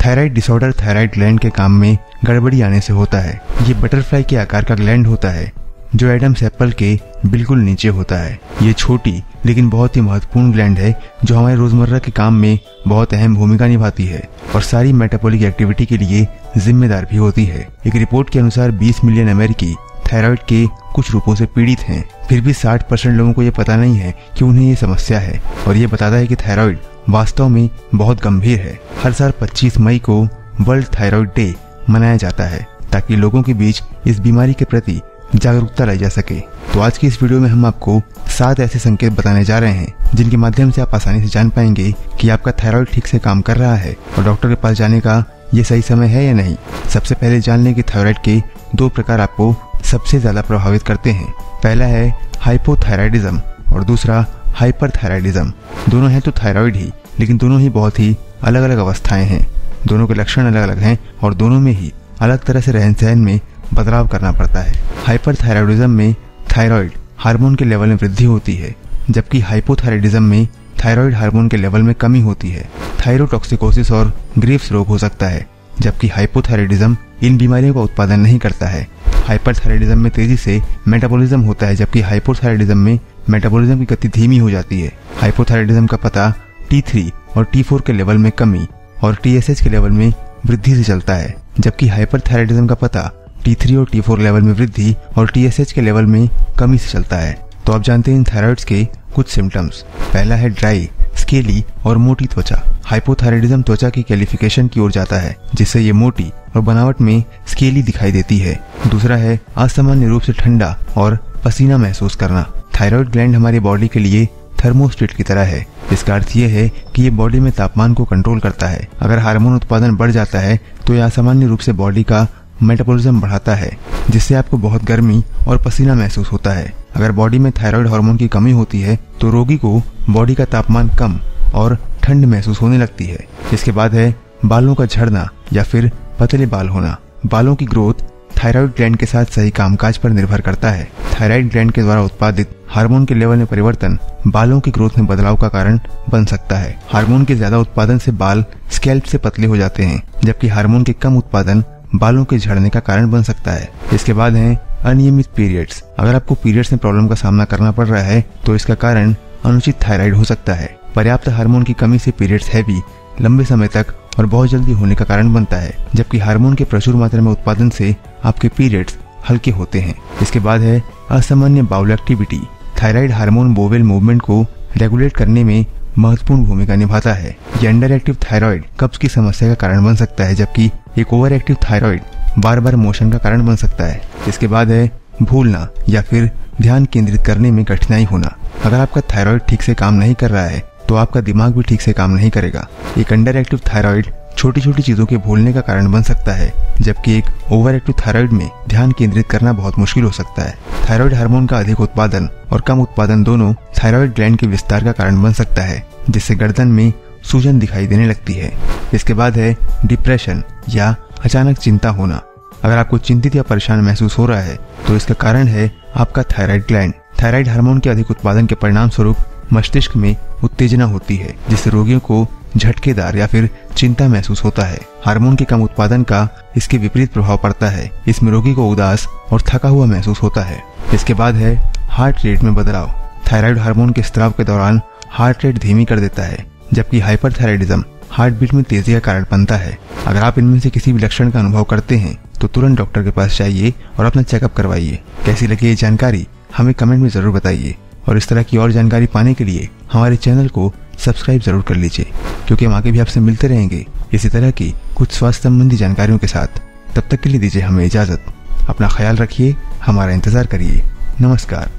Thyroid disorder thyroid gland के काम में गड़बड़ी आने से होता है। ये बटरफ्लाई के आकार का ग्लैंड होता है जो एडम्स एप्पल के बिल्कुल नीचे होता है। ये छोटी लेकिन बहुत ही महत्वपूर्ण ग्लैंड है जो हमारे रोजमर्रा के काम में बहुत अहम भूमिका निभाती है और सारी मेटाबॉलिक एक्टिविटी के लिए जिम्मेदार भी होती है। एक रिपोर्ट के अनुसार 20 मिलियन अमेरिकी थायराइड के कुछ रूपों से पीड़ित हैं। फिर भी 60% लोगों को ये पता नहीं है कि उन्हें ये समस्या है और ये बताता है कि थायराइड वास्तव में बहुत गंभीर है। हर साल 25 मई को वर्ल्ड थायराइड डे मनाया जाता है ताकि लोगों के बीच इस बीमारी के प्रति जागरूकता लाई जा सके। तो आज की इस वीडियो में हम आपको 7 ऐसे संकेत बताने जा रहे हैं जिनके माध्यम से आप आसानी से जान पाएंगे कि आपका थायराइड ठीक से काम कर रहा है और डॉक्टर के पास जाने का ये सही समय है या नहीं। सबसे पहले जान लें कि थायराइड के 2 प्रकार आपको सबसे ज्यादा प्रभावित करते हैं। पहला है हाइपोथायराइडिज्म और दूसरा हाइपरथायराइडिज्म। दोनों हैं तो थायराइड ही, लेकिन दोनों ही बहुत ही अलग अलग अवस्थाएं हैं। दोनों के लक्षण अलग अलग हैं और दोनों में ही अलग तरह से रहन सहन में बदलाव करना पड़ता है। हाइपरथायराइडिज्म में थायराइड हार्मोन के लेवल में वृद्धि होती है, जबकि हाइपोथायराइडिज्म में थायराइड हार्मोन के लेवल में कमी होती है। थायरोटॉक्सिकोसिस और ग्रीव्स रोग हो सकता है, जबकि हाइपोथायराइडिज्म इन बीमारियों का उत्पादन नहीं करता है। हाइपरथायराइडिज्म में तेजी से मेटाबॉलिज्म होता है, जबकि हाइपोथायराइडिज्म में मेटाबॉलिज्म की गति धीमी हो जाती है। हाइपोथायराइडिज्म का पता T3 और T4 के लेवल में कमी और TSH के लेवल में वृद्धि से चलता है, जबकि हाइपरथायराइडिज्म का पता T3 और T4 लेवल में वृद्धि और TSH के लेवल में कमी से चलता है। तो आप जानते हैं इन थायराइड्स के कुछ सिम्टम्स। पहला है ड्राई, स्केली और मोटी त्वचा। हाइपोथायराइडिज्म त्वचा की कैलिफिकेशन की ओर जाता है, जिससे ये मोटी और बनावट में स्केली दिखाई देती है। दूसरा है असामान्य रूप से ठंडा और पसीना महसूस करना। थायराइड ग्लैंड हमारी बॉडी के लिए थर्मोस्टेट की तरह है। इसका अर्थ ये है कि ये बॉडी में तापमान को कंट्रोल करता है। अगर हार्मोन उत्पादन बढ़ जाता है तो यह असामान्य रूप से बॉडी का मेटाबॉलिज्म बढ़ाता है, जिससे आपको बहुत गर्मी और पसीना महसूस होता है। अगर बॉडी में थायराइड हार्मोन की कमी होती है तो रोगी को बॉडी का तापमान कम और ठंड महसूस होने लगती है। इसके बाद है बालों का झड़ना या फिर पतले बाल होना। बालों की ग्रोथ थायराइड ग्लैंड के साथ सही कामकाज पर निर्भर करता है। थायराइड ग्लैंड के द्वारा उत्पादित हार्मोन के लेवल में परिवर्तन बालों की ग्रोथ में बदलाव का कारण बन सकता है। हार्मोन के ज्यादा उत्पादन से बाल स्कैल्प से पतले हो जाते हैं, जबकि हार्मोन के कम उत्पादन बालों के झड़ने का कारण बन सकता है। इसके बाद है अनियमित पीरियड्स। अगर आपको पीरियड्स में प्रॉब्लम का सामना करना पड़ रहा है तो इसका कारण अनुचित थायराइड हो सकता है। पर्याप्त हार्मोन की कमी से पीरियड्स हैवी, लंबे समय तक और बहुत जल्दी होने का कारण बनता है, जबकि हार्मोन के प्रचुर मात्रा में उत्पादन से आपके पीरियड्स हल्के होते हैं। इसके बाद है असामान्य bowel activity. Thyroid hormone bowel movement को रेगुलेट करने में महत्वपूर्ण भूमिका निभाता है। ये अंडर एक्टिव थायराइड कब्ज की समस्या का कारण बन सकता है, जबकि एक ओवर एक्टिव थायराइड बार बार मोशन का कारण बन सकता है। इसके बाद है भूलना या फिर ध्यान केंद्रित करने में कठिनाई होना। अगर आपका थायराइड ठीक से काम नहीं कर रहा है तो आपका दिमाग भी ठीक से काम नहीं करेगा। एक अंडर एक्टिव थायराइड छोटी छोटी चीजों के भूलने का कारण बन सकता है, जबकि एक ओवर एक्टिव थायराइड में ध्यान केंद्रित करना बहुत मुश्किल हो सकता है। थायराइड हार्मोन का अधिक उत्पादन और कम उत्पादन दोनों थायराइड ग्लैंड के विस्तार का कारण बन सकता है, जिससे गर्दन में सूजन दिखाई देने लगती है। इसके बाद है डिप्रेशन या अचानक चिंता होना। अगर आपको चिंतित या परेशान महसूस हो रहा है तो इसका कारण है आपका थायराइड ग्लैंड। थायराइड हार्मोन के अधिक उत्पादन के परिणाम स्वरूप मस्तिष्क में उत्तेजना होती है, जिससे रोगियों को झटकेदार या फिर चिंता महसूस होता है। हार्मोन के कम उत्पादन का इसके विपरीत प्रभाव पड़ता है। इसमें रोगी को उदास और थका हुआ महसूस होता है। इसके बाद है हार्ट रेट में बदलाव। थायराइड हार्मोन के स्राव के दौरान हार्ट रेट धीमी कर देता है, जबकि हाइपरथायराइडिज्म हार्ट बीट में तेजी का कारण बनता है। अगर आप इनमें से किसी भी लक्षण का अनुभव करते हैं तो तुरंत डॉक्टर के पास जाइए और अपना चेकअप करवाइए। कैसी लगी ये जानकारी हमें कमेंट में जरूर बताइए और इस तरह की और जानकारी पाने के लिए हमारे चैनल को सब्सक्राइब जरूर कर लीजिए, क्योंकि हम आगे भी आपसे मिलते रहेंगे इसी तरह की कुछ स्वास्थ्य संबंधी जानकारियों के साथ। तब तक के लिए दीजिए हमें इजाजत। अपना ख्याल रखिए, हमारा इंतजार करिए। नमस्कार।